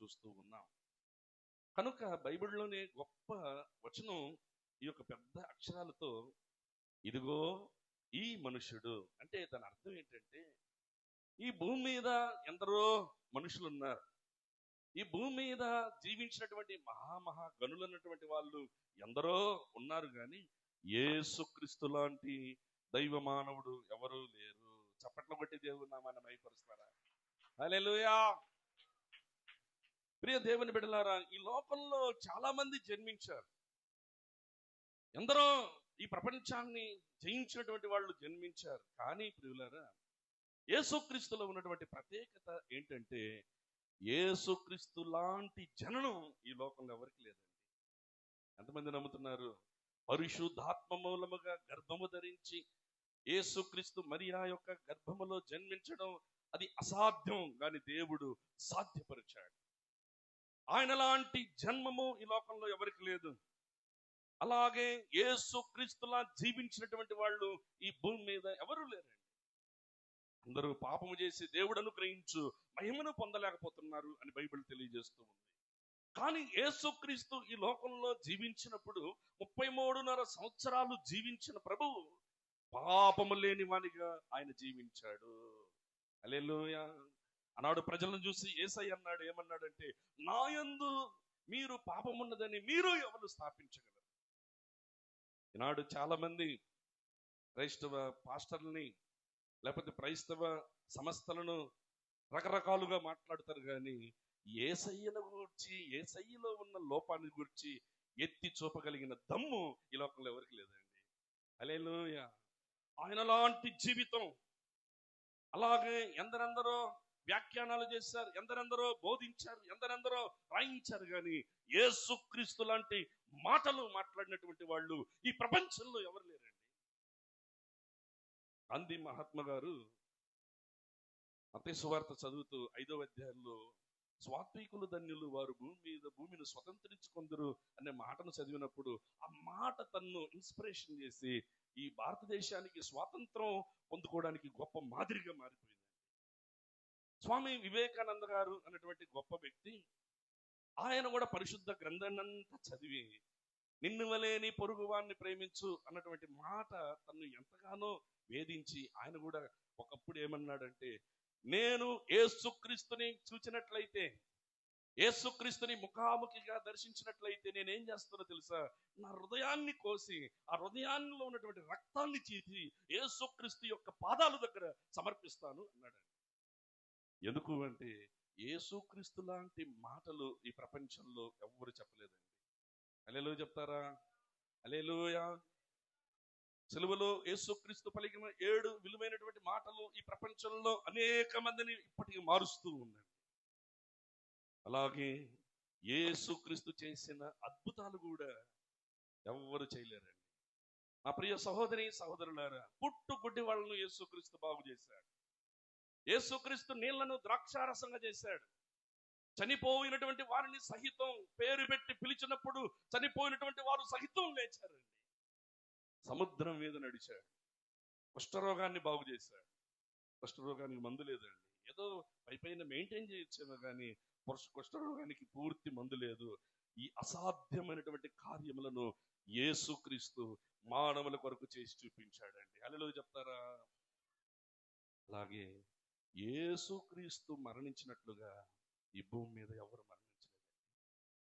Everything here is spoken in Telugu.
చూస్తూ ఉన్నాం. కనుక బైబిల్లోనే గొప్ప వచనం ఈ యొక్క పెద్ద అక్షరాలతో ఇదిగో ఈ మనుషుడు అంటే దాని అర్థం ఏంటంటే, ఈ భూమి మీద ఎందరో మనుషులు ఉన్నారు. ఈ భూమి మీద జీవించినటువంటి మహా గనులన్నటువంటి వాళ్ళు ఎందరో ఉన్నారు, కానీ యేసుక్రీస్తు లాంటి దైవ మానవుడు ఎవరూ లేరు. చప్పట్లు కొట్టి దేవుని నామాన్ని మహిమపరుస్తారా? హల్లెలూయా. ప్రియ దేవుని బిడ్డలారా, ఈ లోకంలో చాలా మంది జన్మించారు. ఎందరో ఈ ప్రపంచాన్ని జయించినటువంటి వాళ్ళు జన్మించారు. కానీ ప్రియులారా, యేసుక్రీస్తులో ఉన్నటువంటి ప్రత్యేకత ఏంటంటే, యేసుక్రీస్తు లాంటి జననం ఈ లోకంలో ఎవరికి లేదండి. ఎంతమంది నమ్ముతున్నారు? పరిశుద్ధాత్మ మూలముగా గర్భము ధరించి యేసుక్రీస్తు మరియా యొక్క గర్భములో జన్మించడం అది అసాధ్యం, కానీ దేవుడు సాధ్యపరిచాడు. ఆయన లాంటి జన్మము ఈ లోకంలో ఎవరికి లేదు. అలాగే యేసుక్రీస్తులా జీవించినటువంటి వాళ్ళు ఈ భూమి మీద ఎవరు లేరండి. అందరూ పాపము చేసి దేవుడు అనుగ్రహించు మహిమను పొందలేకపోతున్నారు అని బైబిల్ తెలియజేస్తూ ఉంది. కానీ యేసుక్రీస్తు ఈ లోకంలో జీవించినప్పుడు 33.5 సంవత్సరాలు జీవించిన ప్రభువు పాపము లేని వానిగా ఆయన జీవించాడు. హల్లెలూయా. ఆనాడు ప్రజలను చూసి యేసయ్య అన్నాడు, ఏమన్నాడంటే, నా యందు మీరు పాపమున్నదని మీరు ఎవరు స్థాపించగలరు? ఈనాడు చాలా మంది క్రైస్తవ పాస్టర్లని లేకపోతే క్రైస్తవ సంస్థలను రకరకాలుగా మాట్లాడతారు, కానీ యేసయ్యను గురించి, యేసయ్యలో ఉన్న లోపాన్ని గురించి ఎత్తి చూపగలిగిన దమ్ము ఈ లోకంలో ఎవరికి లేదండి. హల్లెలూయా. ఆయన లాంటి జీవితం. అలాగే ఎందరెందరో వ్యాఖ్యానాలు చేశారు, ఎందరెందరో బోధించారు, ఎందరెందరో రాయించారు, కానీ యేసుక్రీస్తు లాంటి మాటలు మాట్లాడినటువంటి వాళ్ళు ఈ ప్రపంచంలో ఎవరు లేరండి. గాంధీ మహాత్మా గారు మత్తయి సువార్త చదువుతూ 5వ అధ్యాయంలో స్వాత్వికులు ధన్యులు, వారు భూమిని స్వతంత్రించుకొందరు అనే మాటను చదివినప్పుడు ఆ మాట తన్ను ఇన్స్పిరేషన్ చేసి ఈ భారతదేశానికి స్వాతంత్రం పొందుకోవడానికి గొప్ప మాదిరిగా మారిపోయింది. స్వామి వివేకానంద గారు అనేటువంటి గొప్ప వ్యక్తి, ఆయన కూడా పరిశుద్ధ గ్రంథాన్నంతా చదివి నిన్ను వలే నీ పొరుగువాన్ని ప్రేమించు అన్నటువంటి మాట తను ఎంతగానో వేధించి, ఆయన కూడా ఒకప్పుడు ఏమన్నాడంటే, నేను యేసుక్రీస్తుని చూచినట్లయితే, యేసుక్రీస్తుని ముఖాముఖిగా దర్శించినట్లయితే నేనేం చేస్తానో తెలుసా? నా హృదయాన్ని కోసి ఆ హృదయాల్లో ఉన్నటువంటి రక్తాన్ని చీచి యేసుక్రీస్తు యొక్క పాదాల దగ్గర సమర్పిస్తాను అన్నాడు. ఎందుకు అంటే, యేసుక్రీస్తు లాంటి మాటలు ఈ ప్రపంచంలో ఎవ్వరు చెప్పలేదండి. హల్లెలూయా చెప్తారా? హల్లెలూయా. సిలువలో యేసుక్రీస్తు పలికిన 7 విలువైనటువంటి మాటలు ఈ ప్రపంచంలో అనేక మందిని ఇప్పటికీ మారుస్తూ ఉందండి. అలాగే యేసుక్రీస్తు చేసిన అద్భుతాలు కూడా ఎవ్వరు చేయలేరండి. నా ప్రియ సహోదరి సహోదరులారా, పుట్టుగుడ్డి వాళ్ళను యేసుక్రీస్తు బాగు చేశాడు. యేసుక్రీస్తు నీళ్లను ద్రాక్షారసంగా చేశాడు. చనిపోయినటువంటి వారిని సహితం పేరు పెట్టి పిలిచినప్పుడు చనిపోయినటువంటి వారు సహితం లేచారండి. సముద్రం మీద నడిచాడు. కుష్ఠరోగాన్ని బాగు చేశాడు. కుష్ఠరోగానికి మందు లేదండి. ఏదో పైపైన మెయింటైన్ చేయొచ్చేమో కానీ కుష్ఠరోగానికి పూర్తి మందు లేదు. ఈ అసాధ్యమైనటువంటి కార్యములను యేసుక్రీస్తు మానవుల కొరకు చేసి చూపించాడండి. హల్లెలూయా చెప్తారా? అలాగే యేసుక్రీస్తు మరణించినట్లుగా ఈ భూమి మీద ఎవరు మరణించారు?